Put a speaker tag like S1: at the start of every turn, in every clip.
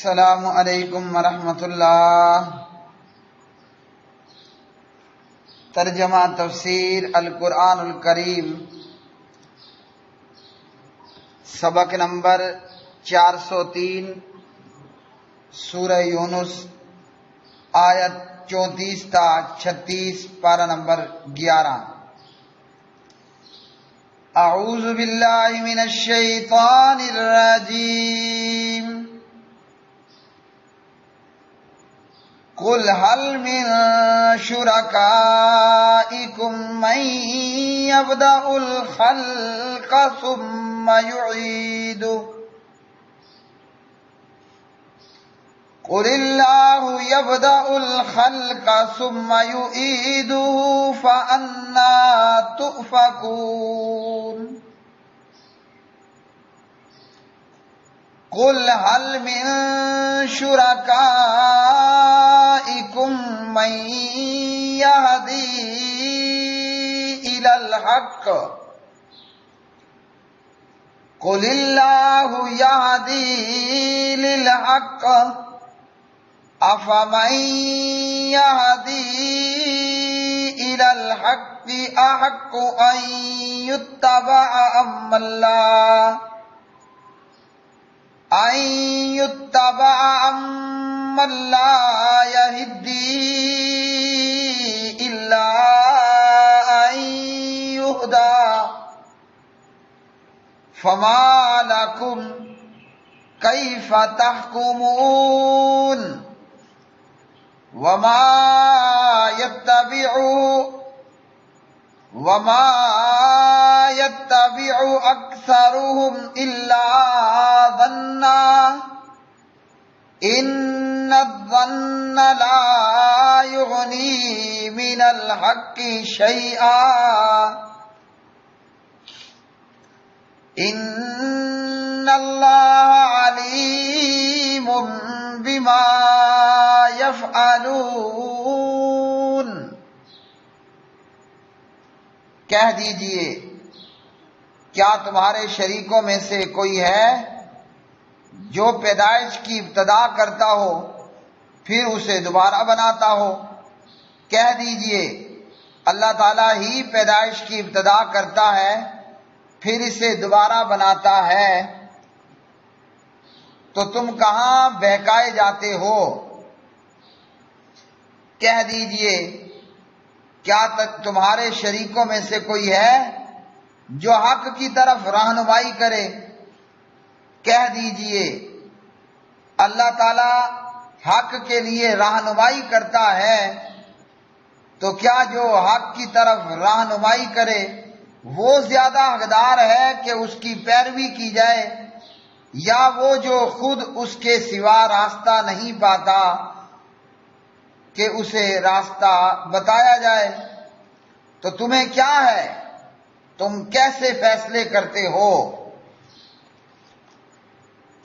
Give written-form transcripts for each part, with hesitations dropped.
S1: السلام علیکم ورحمۃ اللہ۔ ترجمہ تفسیر القرآن الکریم، سبق نمبر 403، سورہ یونس، آیت 34 تا 36، پارہ نمبر 11۔ اعوذ باللہ من الشیطان الرجیم۔ قل هل من شركائكم من يبدأ الخلق ثم يعيده قل الله يبدأ الخلق ثم يعيده فأنى تؤفكون۔ قل هل من شركائكم من يهدي إلى الحق قل الله يهدي للحق أفمن يهدي إلى الحق أحق أن يتبع أمن لا يهدي إلا أن يهدى فما لكم كيف تحكمون۔ وما يتبع أكثرهم إلا ظنا إن الظن لا يغني من الحق شيئا إن الله عليم بما يفعلون۔ کہہ دیجئے، کیا تمہارے شریکوں میں سے کوئی ہے جو پیدائش کی ابتدا کرتا ہو پھر اسے دوبارہ بناتا ہو؟ کہہ دیجئے اللہ تعالیٰ ہی پیدائش کی ابتدا کرتا ہے پھر اسے دوبارہ بناتا ہے، تو تم کہاں بہکائے جاتے ہو؟ کہہ دیجئے، کیا تمہارے شریکوں میں سے کوئی ہے جو حق کی طرف رہنمائی کرے؟ کہہ دیجئے اللہ تعالی حق کے لیے رہنمائی کرتا ہے، تو کیا جو حق کی طرف رہنمائی کرے وہ زیادہ حقدار ہے کہ اس کی پیروی کی جائے، یا وہ جو خود اس کے سوا راستہ نہیں پاتا کہ اسے راستہ بتایا جائے؟ تو تمہیں کیا ہے، تم کیسے فیصلے کرتے ہو؟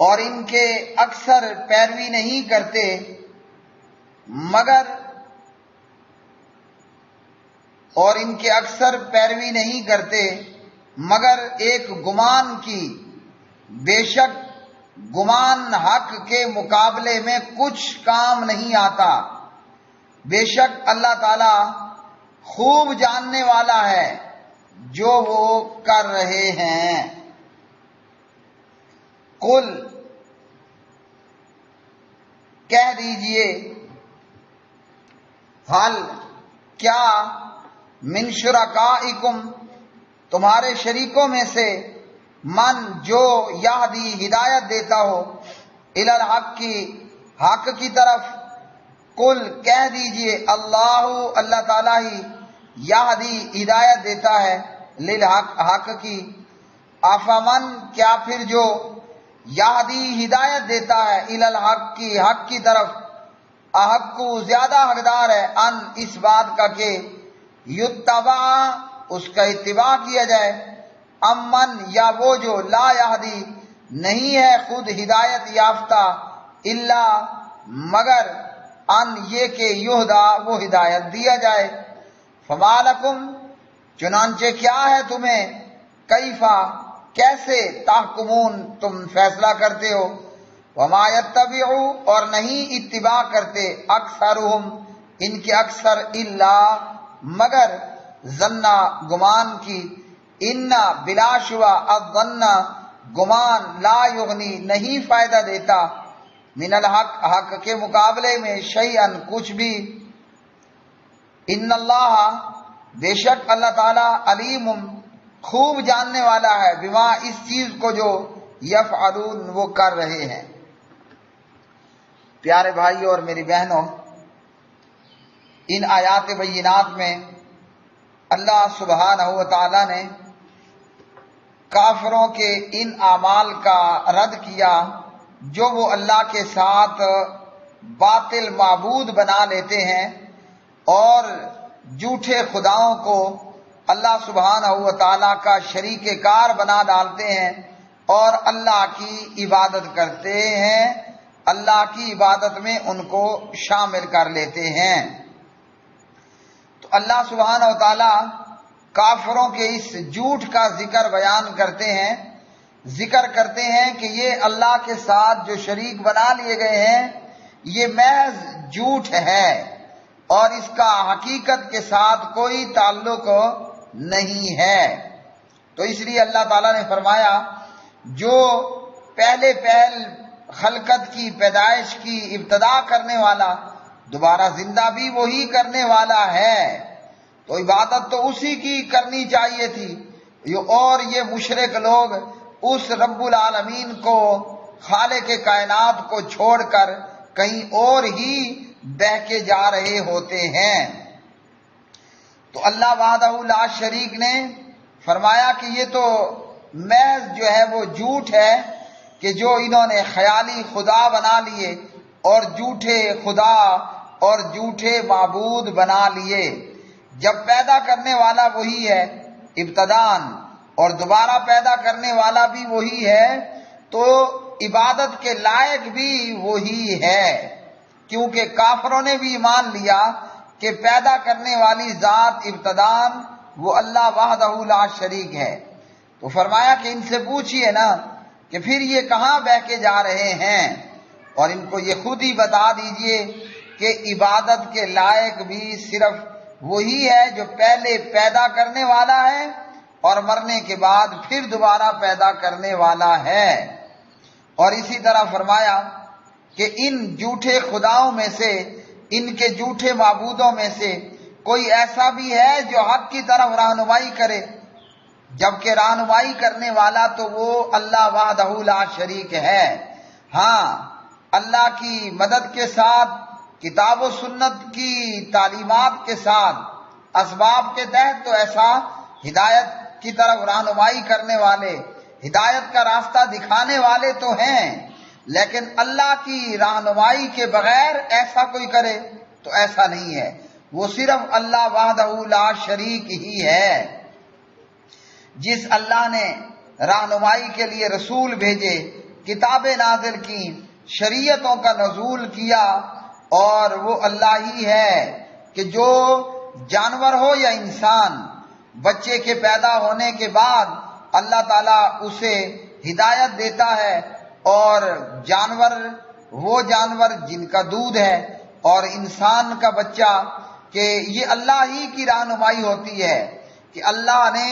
S1: اور ان کے اکثر پیروی نہیں کرتے مگر ایک گمان کی، بے شک گمان حق کے مقابلے میں کچھ کام نہیں آتا، بے شک اللہ تعالی خوب جاننے والا ہے جو وہ کر رہے ہیں۔ قل، کہہ دیجئے، حل، کیا، من شرکائکم، تمہارے شریکوں میں سے، من، جو یہدی ہدایت دیتا ہو، الی الحق، حق کی طرف، قل، کہہ دیجئے، اللہ تعالیٰ ہی، یہدی ہدایت دیتا ہے، للحق، حق کی، افمن، کیا پھر جو، یہدی ہدایت دیتا ہے، الی الحق، حق کی طرف، احق، زیادہ حقدار ہے، ان، اس بات کا کہ یتبع، اس کا اتباع کیا جائے، امن، یا وہ جو، لا یہدی، نہیں ہے خود ہدایت یافتہ، الا، مگر، ان، یہ کہ یہدا، وہ ہدایت دیا جائے، فما لکم، چنانچہ کیا ہے تمہیں، کیفا، کیسے، تحکمون، تم فیصلہ کرتے ہو، وما یتبع اور نہیں اتباع کرتے اکثرہم ان کے اکثر الا مگر ظنا گمان کی ان بلا شبہ الظن گمان لا یغنی نہیں فائدہ دیتا من الحق حق کے مقابلے میں شیئن کچھ بھی ان اللہ بے شک اللہ تعالی علیم خوب جاننے والا ہے بما اس چیز کو جو یفعلون وہ کر رہے ہیں۔ پیارے بھائیوں اور میری بہنوں، ان آیات بینات میں اللہ سبحانہ و تعالی نے کافروں کے ان اعمال کا رد کیا جو وہ اللہ کے ساتھ باطل معبود بنا لیتے ہیں اور جھوٹے خداؤں کو اللہ سبحانہ و تعالیٰ کا شریک کار بنا ڈالتے ہیں اور اللہ کی عبادت کرتے ہیں، اللہ کی عبادت میں ان کو شامل کر لیتے ہیں۔ تو اللہ سبحانہ و تعالیٰ کافروں کے اس جھوٹ کا ذکر بیان کرتے ہیں، ذکر کرتے ہیں کہ یہ اللہ کے ساتھ جو شریک بنا لیے گئے ہیں یہ محض جھوٹ ہے اور اس کا حقیقت کے ساتھ کوئی تعلق نہیں ہے۔ تو اس لیے اللہ تعالیٰ نے فرمایا جو پہلے خلقت کی پیدائش کی ابتدا کرنے والا دوبارہ زندہ بھی وہی کرنے والا ہے، تو عبادت تو اسی کی کرنی چاہیے تھی، اور یہ مشرک لوگ اس رب العالمین کو خالق کائنات کو چھوڑ کر کہیں اور ہی بہکے جا رہے ہوتے ہیں۔ تو اللہ وحدہ لا شریک نے فرمایا کہ یہ تو محض جو ہے وہ جھوٹ ہے کہ جو انہوں نے خیالی خدا بنا لیے اور جھوٹے خدا اور جھوٹے معبود بنا لیے، جب پیدا کرنے والا وہی ہے ابتداً اور دوبارہ پیدا کرنے والا بھی وہی ہے، تو عبادت کے لائق بھی وہی ہے، کیونکہ کافروں نے بھی ایمان لیا کہ پیدا کرنے والی ذات ابتداً وہ اللہ وحدہ لا شریک ہے۔ تو فرمایا کہ ان سے پوچھئے نا کہ پھر یہ کہاں بہ کے جا رہے ہیں، اور ان کو یہ خود ہی بتا دیجئے کہ عبادت کے لائق بھی صرف وہی ہے جو پہلے پیدا کرنے والا ہے اور مرنے کے بعد پھر دوبارہ پیدا کرنے والا ہے۔ اور اسی طرح فرمایا کہ ان جھوٹے خداؤں میں سے، ان کے جھوٹے معبودوں میں سے کوئی ایسا بھی ہے جو حق کی طرف رہنمائی کرے، جبکہ رہنمائی کرنے والا تو وہ اللہ وحدہ لا شریک ہے۔ ہاں، اللہ کی مدد کے ساتھ، کتاب و سنت کی تعلیمات کے ساتھ، اسباب کے تحت تو ایسا ہدایت کی طرف رہنمائی کرنے والے، ہدایت کا راستہ دکھانے والے تو ہیں، لیکن اللہ کی رہنمائی کے بغیر ایسا کوئی کرے تو ایسا نہیں ہے، وہ صرف اللہ وحدہ لا شریک ہی ہے۔ جس اللہ نے رہنمائی کے لیے رسول بھیجے، کتابیں نازل کی، شریعتوں کا نزول کیا، اور وہ اللہ ہی ہے کہ جو جانور ہو یا انسان، بچے کے پیدا ہونے کے بعد اللہ تعالیٰ اسے ہدایت دیتا ہے، اور جانور وہ جانور جن کا دودھ ہے اور انسان کا بچہ، کہ یہ اللہ ہی کی رہنمائی ہوتی ہے کہ اللہ نے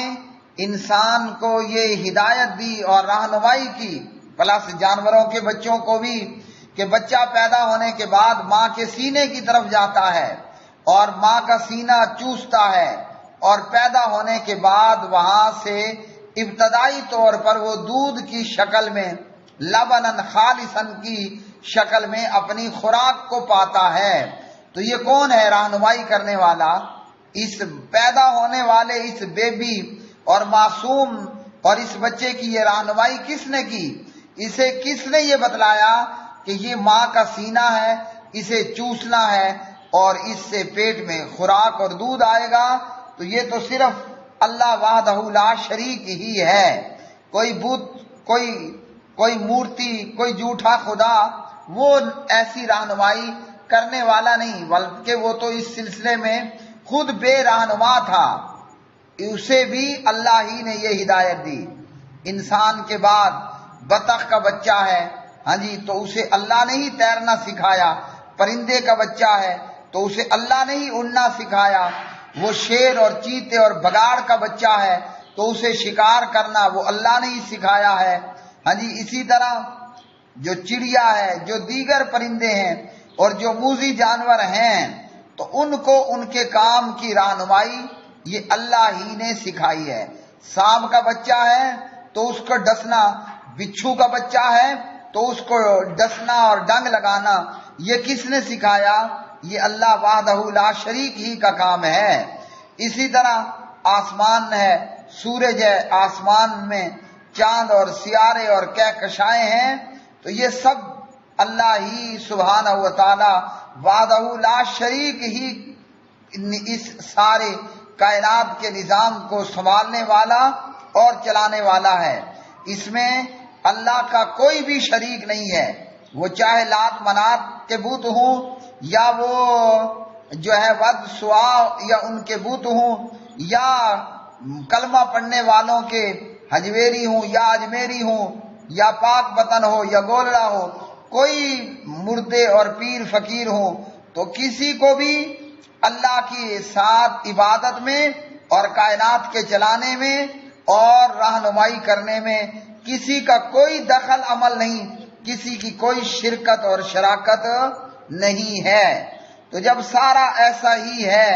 S1: انسان کو یہ ہدایت دی اور رہنمائی کی، پلس جانوروں کے بچوں کو بھی، کہ بچہ پیدا ہونے کے بعد ماں کے سینے کی طرف جاتا ہے اور ماں کا سینہ چوستا ہے، اور پیدا ہونے کے بعد وہاں سے ابتدائی طور پر وہ دودھ کی شکل میں، لبنن خالصن کی شکل میں اپنی خوراک کو پاتا ہے۔ تو یہ کون ہے رہنمائی کرنے والا؟ اس پیدا ہونے والے اس بیبی اور معصوم اور اس بچے کی یہ رہنمائی کس نے کی؟ اسے کس نے یہ بتلایا کہ یہ ماں کا سینہ ہے، اسے چوسنا ہے اور اس سے پیٹ میں خوراک اور دودھ آئے گا؟ تو یہ تو صرف اللہ وحدہ لا شریک ہی ہے، کوئی بت، کوئی مورتی، کوئی جھوٹا خدا وہ ایسی رہنمائی کرنے والا نہیں، بلکہ وہ تو اس سلسلے میں خود بے رہنما تھا، اسے بھی اللہ ہی نے یہ ہدایت دی۔ انسان کے بعد بطخ کا بچہ ہے، ہاں جی تو اسے اللہ نے ہی تیرنا سکھایا، پرندے کا بچہ ہے تو اسے اللہ نے ہی اڑنا سکھایا، وہ شیر اور چیتے اور بگاڑ کا بچہ ہے تو اسے شکار کرنا وہ اللہ نے ہی سکھایا ہے۔ ہاں جی اسی طرح جو چڑیا ہے، جو دیگر پرندے ہیں اور جو موذی جانور ہیں تو ان کو ان کے کام کی رہنمائی یہ اللہ ہی نے سکھائی ہے۔ سانپ کا بچہ ہے تو اس کو ڈسنا، بچھو کا بچہ ہے تو اس کو ڈسنا اور ڈنگ لگانا یہ کس نے سکھایا؟ یہ اللہ وحدہ لا شریک ہی کا کام ہے۔ اسی طرح آسمان ہے، سورج ہے، آسمان میں چاند اور سیارے اور کہکشائیں ہیں تو یہ سب اللہ ہی سبحانہ و تعالی وحدہ لا شریک ہی اس سارے کائنات کے نظام کو سنبھالنے والا اور چلانے والا ہے۔ اس میں اللہ کا کوئی بھی شریک نہیں ہے، وہ چاہے لات منات کے بت ہوں یا وہ جو ہے ود سوا یا ان کے بت ہوں یا کلمہ پڑھنے والوں کے حجویری ہوں یا اجمیری ہوں یا پاک بطن ہو یا گولڑا ہو، کوئی مردے اور پیر فقیر ہوں تو کسی کو بھی اللہ کی ساتھ عبادت میں اور کائنات کے چلانے میں اور رہنمائی کرنے میں کسی کا کوئی دخل عمل نہیں، کسی کی کوئی شرکت اور شراکت نہیں ہے۔ تو جب سارا ایسا ہی ہے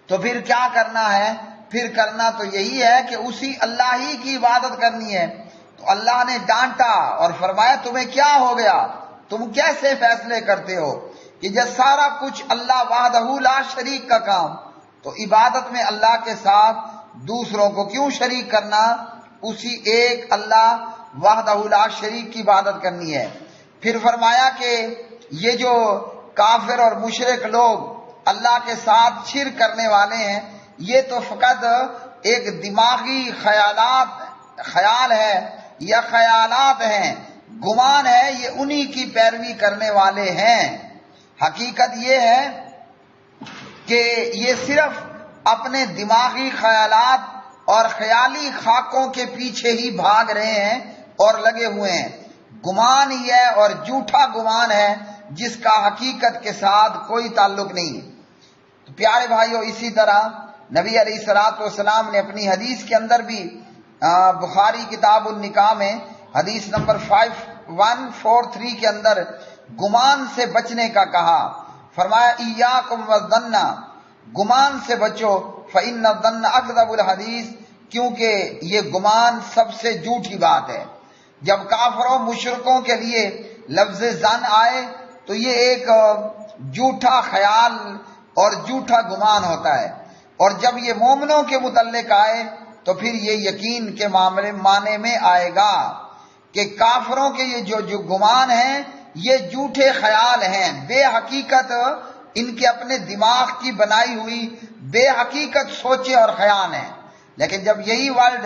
S1: تو پھر کیا کرنا ہے؟ پھر کرنا تو یہی ہے کہ اسی اللہ ہی کی عبادت کرنی ہے۔ تو اللہ نے ڈانٹا اور فرمایا تمہیں کیا ہو گیا، تم کیسے فیصلے کرتے ہو کہ جب سارا کچھ اللہ وحدہ لا شریک کا کام، تو عبادت میں اللہ کے ساتھ دوسروں کو کیوں شریک کرنا؟ اسی ایک اللہ وحدہ لا شریک کی عبادت کرنی ہے۔ پھر فرمایا کہ یہ جو کافر اور مشرک لوگ اللہ کے ساتھ شرک کرنے والے ہیں یہ تو فقط ایک دماغی خیال ہے یا خیالات ہیں، گمان ہے، یہ انہی کی پیروی کرنے والے ہیں۔ حقیقت یہ ہے کہ یہ صرف اپنے دماغی خیالات اور خیالی خاکوں کے پیچھے ہی بھاگ رہے ہیں اور لگے ہوئے ہیں۔ گمان ہی ہے اور جھوٹا گمان ہے جس کا حقیقت کے ساتھ کوئی تعلق نہیں۔ تو پیارے بھائیو اسی طرح نبی علیہ الصلوۃ والسلام نے اپنی حدیث کے اندر بھی بخاری کتاب النکاح میں حدیث نمبر 5143 کے اندر گمان سے بچنے کا کہا، فرمایا ایاکم والظن، گمان سے بچو، فإن الظن اکذب الحدیث، کیونکہ یہ گمان سب سے جھوٹی بات ہے۔ جب کافروں مشرکوں کے لیے لفظ ظن آئے تو یہ ایک جھوٹا خیال اور جھوٹا گمان ہوتا ہے، اور جب یہ مومنوں کے متعلق آئے تو پھر یہ یقین کے معنی میں آئے گا کہ کافروں کے یہ جو گمان ہیں یہ جھوٹے خیال ہیں، بے حقیقت ان کے اپنے دماغ کی بنائی ہوئی بے حقیقت سوچے اور خیال ہیں۔ لیکن جب یہی ورڈ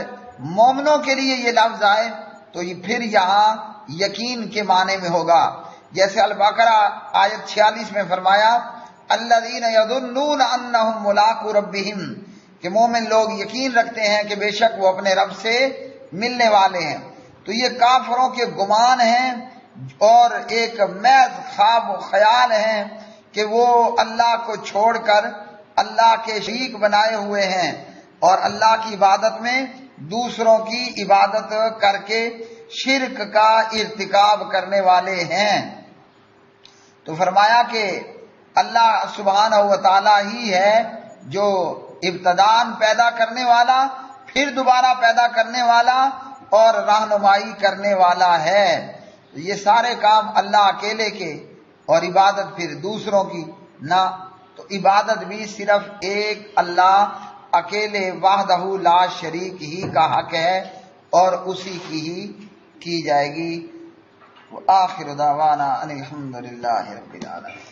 S1: مومنوں کے لیے یہ لفظ آئے تو یہ پھر یہاں یقین کے معنی میں ہوگا، جیسے البقرہ آیت 46 میں فرمایا الذین یظنون انہم ملاقو ربہم، کہ مومن لوگ یقین رکھتے ہیں کہ بے شک وہ اپنے رب سے ملنے والے ہیں۔ تو یہ کافروں کے گمان ہیں اور ایک محض خواب و خیال ہیں کہ وہ اللہ کو چھوڑ کر اللہ کے شریک بنائے ہوئے ہیں اور اللہ کی عبادت میں دوسروں کی عبادت کر کے شرک کا ارتکاب کرنے والے ہیں۔ تو فرمایا کہ اللہ سبحانہ و تعالی ہی ہے جو ابتداءً پیدا کرنے والا، پھر دوبارہ پیدا کرنے والا اور رہنمائی کرنے والا ہے۔ یہ سارے کام اللہ اکیلے کے اور عبادت پھر دوسروں کی نہ، تو عبادت بھی صرف ایک اللہ اکیلے وحدہ لا شریک ہی کا حق ہے اور اسی کی ہی کی جائے گی۔ وآخر دعوانا ان الحمد للہ رب العالمین۔